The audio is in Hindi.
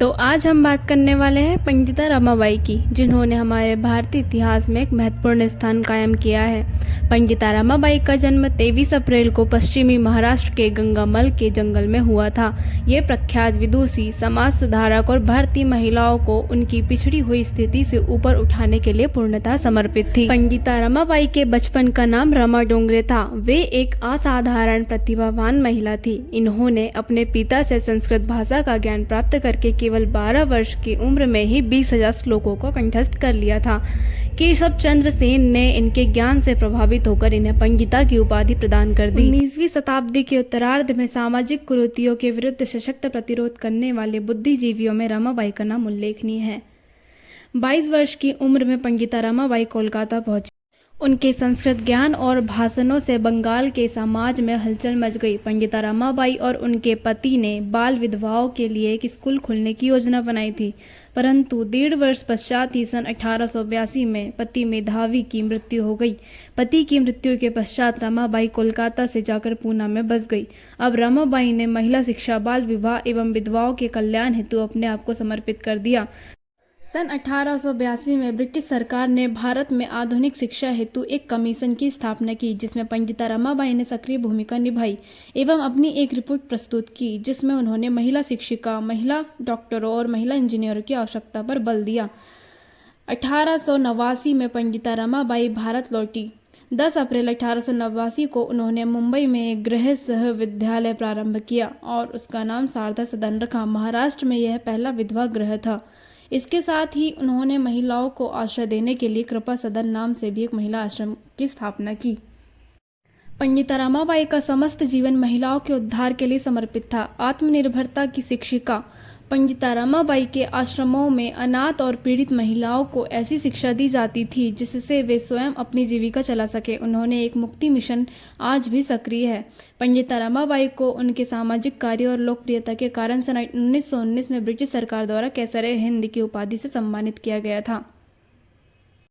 तो आज हम बात करने वाले हैं पंडिता रमाबाई की, जिन्होंने हमारे भारतीय इतिहास में एक महत्वपूर्ण स्थान कायम किया है। पंडिता रमाबाई का जन्म 23 अप्रैल को पश्चिमी महाराष्ट्र के गंगामल के जंगल में हुआ था। ये प्रख्यात विदुषी, समाज सुधारक और भारतीय महिलाओं को उनकी पिछड़ी हुई स्थिति से ऊपर उठाने के लिए पूर्णतः समर्पित थी। पंडिता रमाबाई के बचपन का नाम रमा डोंगरे था। वे एक असाधारण प्रतिभावान महिला थी। इन्होंने अपने पिता से संस्कृत भाषा का ज्ञान प्राप्त करके केवल 12 वर्ष की उम्र में ही 20,000 श्लोकों को कंठस्थ कर लिया था। केशव चंद्र सेन ने इनके ज्ञान से प्रभावित होकर इन्हें पंडिता की उपाधि प्रदान कर दी। 19वीं शताब्दी के उत्तरार्ध में सामाजिक कुरीतियों के विरुद्ध सशक्त प्रतिरोध करने वाले बुद्धिजीवियों में रमाबाई का नाम उल्लेखनीय है। 22 वर्ष की उम्र में पंडिता रमाबाई कोलकाता पहुंची। उनके संस्कृत ज्ञान और भाषणों से बंगाल के समाज में हलचल मच गई। पंडिता रमाबाई और उनके पति ने बाल विधवाओं के लिए एक स्कूल खोलने की योजना बनाई थी, परंतु 1.5 वर्ष पश्चात ही सन 1882 में पति मेधावी की मृत्यु हो गई। पति की मृत्यु के पश्चात रमाबाई कोलकाता से जाकर पूना में बस गई। अब रमाबाई ने महिला शिक्षा, बाल विवाह एवं विधवाओं के कल्याण हेतु अपने आप को समर्पित कर दिया। सन 1882 में ब्रिटिश सरकार ने भारत में आधुनिक शिक्षा हेतु एक कमीशन की स्थापना की, जिसमें पंडिता रमाबाई ने सक्रिय भूमिका निभाई एवं अपनी एक रिपोर्ट प्रस्तुत की, जिसमें उन्होंने महिला शिक्षिका, महिला डॉक्टरों और महिला इंजीनियरों की आवश्यकता पर बल दिया। 1889 में पंडिता रमाबाई भारत लौटी। 10 अप्रैल 1889 को उन्होंने मुंबई में एक गृह सह विद्यालय प्रारंभ किया और उसका नाम शारदा सदन रखा। महाराष्ट्र में यह पहला विधवा गृह था। इसके साथ ही उन्होंने महिलाओं को आश्रय देने के लिए कृपा सदन नाम से भी एक महिला आश्रम की स्थापना की। पंडिता रमाबाई का समस्त जीवन महिलाओं के उद्धार के लिए समर्पित था। आत्मनिर्भरता की शिक्षिका पंडिता रमाबाई के आश्रमों में अनाथ और पीड़ित महिलाओं को ऐसी शिक्षा दी जाती थी जिससे वे स्वयं अपनी जीविका चला सके। उन्होंने एक मुक्ति मिशन आज भी सक्रिय है। पंडिता रमाबाई को उनके सामाजिक कार्य और लोकप्रियता के कारण सन 1919 में ब्रिटिश सरकार द्वारा कैसर-ए-हिंद की उपाधि से सम्मानित किया गया था।